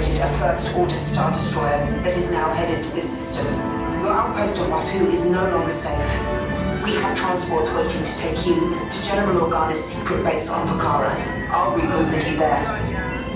infiltrated a First Order Star Destroyer that is now headed to this system. Your outpost on Watu is no longer safe. We have transports waiting to take you to General Organa's secret base on Pakara. I'll regroup with you there.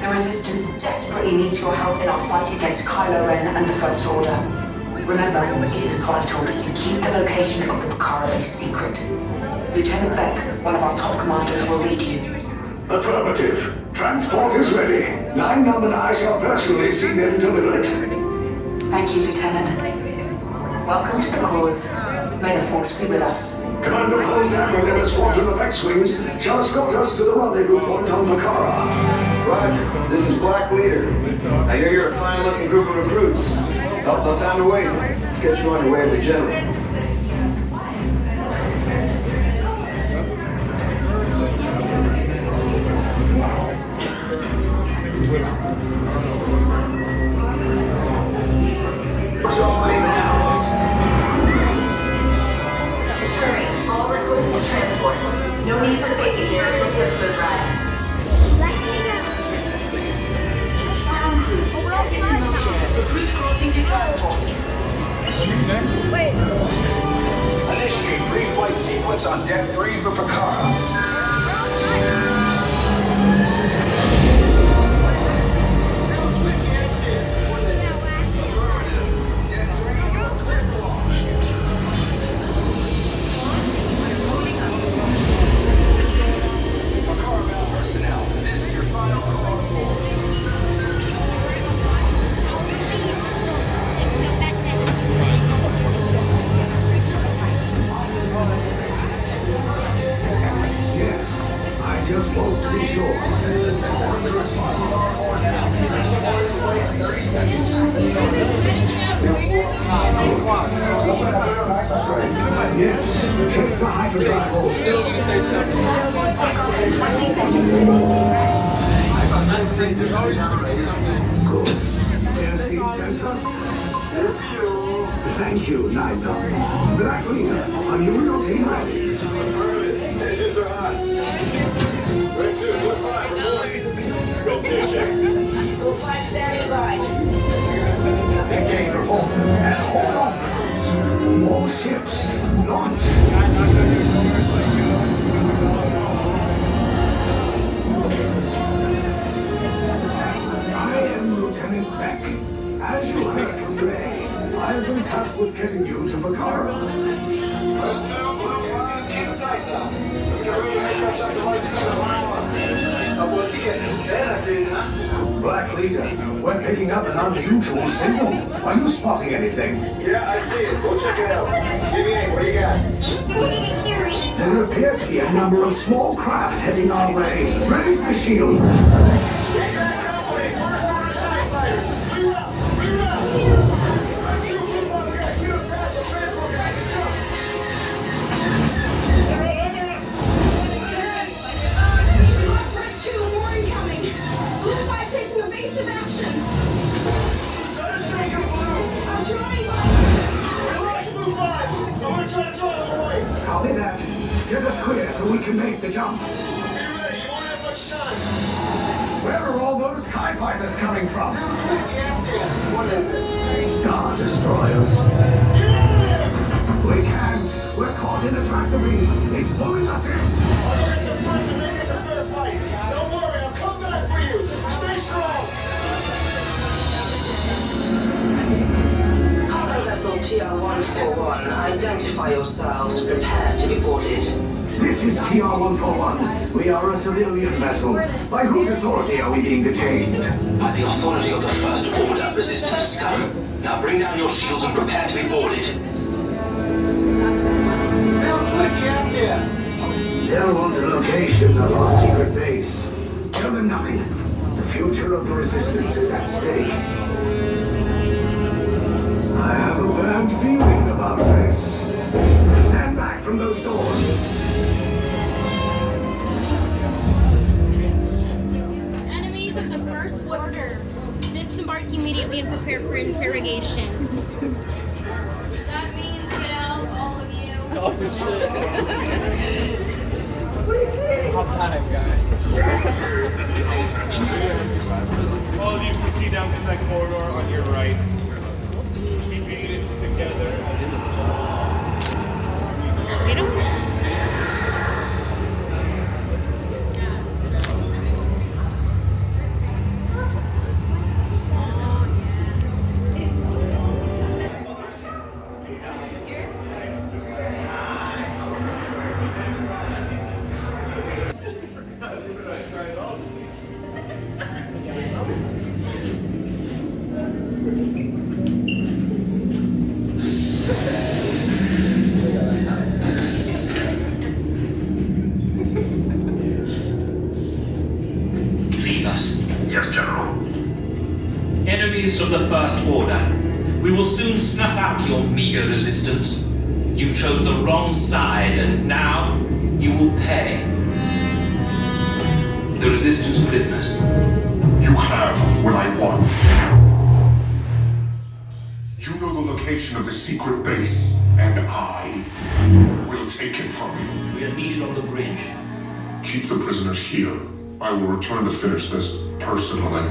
The Resistance desperately needs your help in our fight against Kylo Ren and the First Order. Remember, it is vital that you keep the location of the Pakara base secret. Lieutenant Beck, one of our top commanders, will lead you. Affirmative. Transport is ready. 9-Num and I shall personally see them delivered. Thank you, Lieutenant. Welcome to the cause. May the Force be with us. Commander Contact and a squadron of X-Wings shall escort us to the rendezvous point on Pakara. Roger. This is Black Leader. I hear you're a fine-looking group of recruits. No time to waste. Let's get you on your way to the General. All recruits and transport. No need for safety gear. It'll be a smooth ride. Recruits crossing to transport. Wait. Initiate pre-flight sequence on Deck 3 for Pakara. Just want to be sure. Yes, check the hyperdrive. Still gonna say something. There's always gonna be something. Good. Airspeed sensor. Thank you, 9-Num. Black Leader, are you and your team ready? Affirmative. Engines are hot. Red 2, Blue 5, reporting. Red 2, check. Blue 5 standing by. Engage repulsors and hold on, recruits. More ships. Launch. I am Lieutenant Beck. As you heard from Ray, I have been tasked with getting you to Pakara. Red 2, Blue 5, keep it tight now. Let's get ready to make that jump to light speed on line 1. Black Leader, we're picking up an unusual signal. Are you spotting anything? Yeah, I see it. Go check it out. Give me aim. What do you got? There appear to be a number of small craft heading our way. Raise the shields. Copy that. Get us clear so we can make the jump. Be ready. You won't have much time. Where are all those TIE fighters coming from? Star Destroyers. We can't. We're caught in a tractor beam. It's pulling us in. I'll get some friends and make this a fair fight. Don't worry, I'll come back for you. Stay strong. Cargo vessel TR-141, identify yourselves and prepare to be boarded. This is TR-141. We are a civilian vessel. By whose authority are we being detained? By the authority of the First Order, Resistance scum. Now bring down your shields and prepare to be boarded. They'll want the location of our secret base. Tell them nothing. The future of the Resistance is at stake. I have a bad feeling about this. Stand back from those doors. Enemies of the First Order. Disembark immediately and prepare for interrogation. That means get out, all of you. Oh shit. Hop time, guys. All of you proceed down to that corridor on your right. Keep your units together. We don't. Leave us. Yes, General. Enemies of the First Order. We will soon snuff out your meager resistance. You chose the wrong side, and now you will pay. The Resistance prisoners. You have what I want. You know the location of the secret base, and I will take it from you. We are needed on the bridge. Keep the prisoners here. I will return to finish this personally.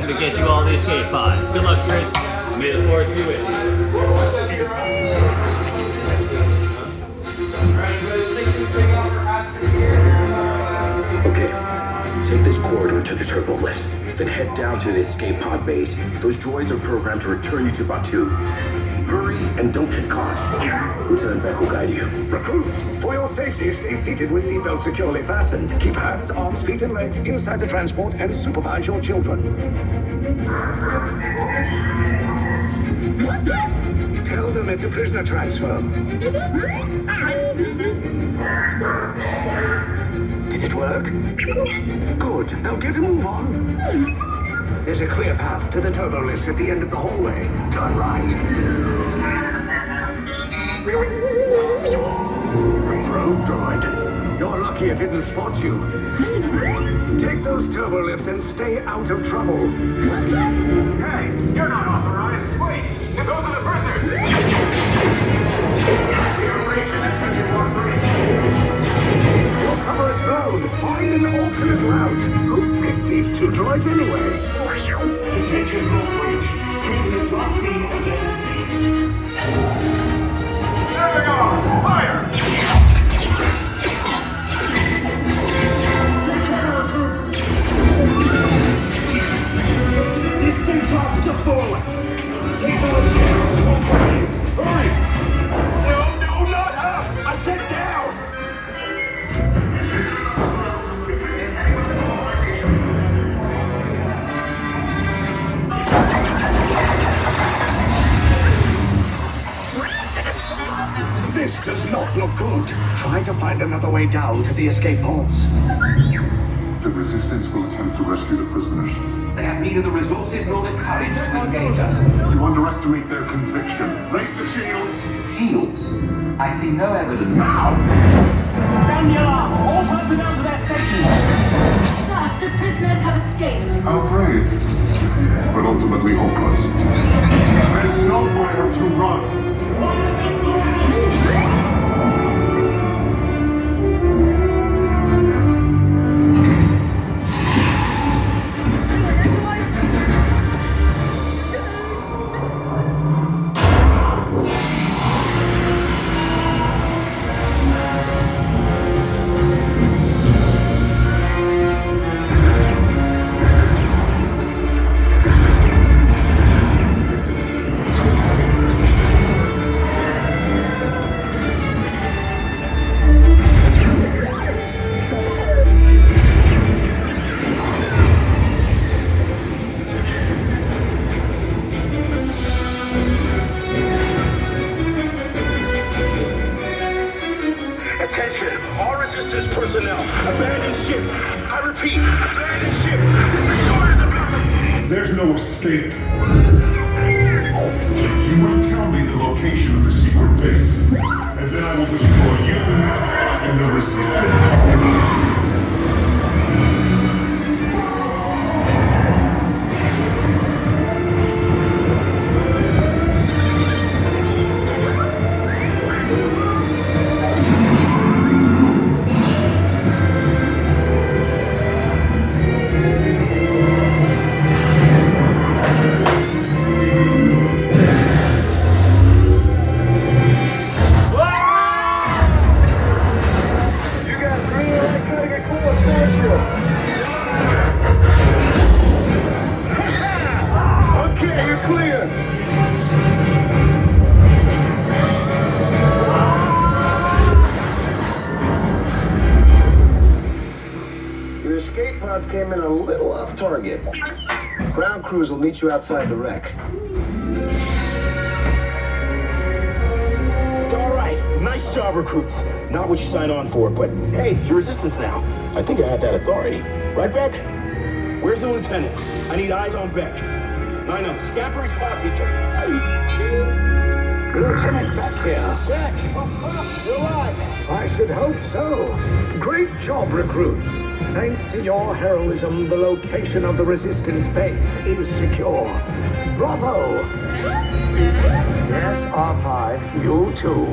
To get you all the escape pods. Good luck, Chris. May the force be with you. Okay, take this corridor to the turbo lift, then head down to the escape pod base. Those droids are programmed to return you to Batu. Hurry and don't get caught. Lieutenant Beck will guide you. Recruits, for your safety, stay seated with seatbelts securely fastened. Keep hands, arms, feet, and legs inside the transport and supervise your children. Tell them it's a prisoner transfer. Did it work? Good. Now get a move on. There's a clear path to the turbo lifts at the end of the hallway. Turn right. Probe droid. You're lucky it didn't spot you. Take those turbo lifts and stay out of trouble. Hey, you're not authorized. Wait, those are the prisoners. Your cover is blown. Find an alternate route. Who picked these two droids anyway? Detention roll breach. Prisoners not seen again. There they are! Fire! Distant path just for us. Take those down. Hurry! No, not up! I said down! This does not look good. Try to find another way down to the escape pods. The Resistance will attempt to rescue the prisoners. They have neither the resources nor the courage to engage us. You underestimate their conviction. Raise the shields! Shields? I see no evidence. Sound the alarm! All personnel to their stations! Sir, the prisoners have escaped. How brave, but ultimately hopeless. There's nowhere to run. personnel. Abandon ship. I repeat, abandon ship. This destroyer's about. There's no escape. You will tell me the location of the secret base, and then I will destroy you and the resistance. Came in a little off target. Ground crews will meet you outside the wreck. All right, nice job, recruits. Not what you signed on for, but hey, you're resistance now. I think I have that authority. Right, Beck? Where's the lieutenant? I need eyes on Beck. I know, scan for his pod beacon. Lieutenant Beck here. Beck! You're alive! I should hope so. Great job, recruits. Thanks to your heroism, the location of the resistance base is secure. Bravo! Yes, R5, you too.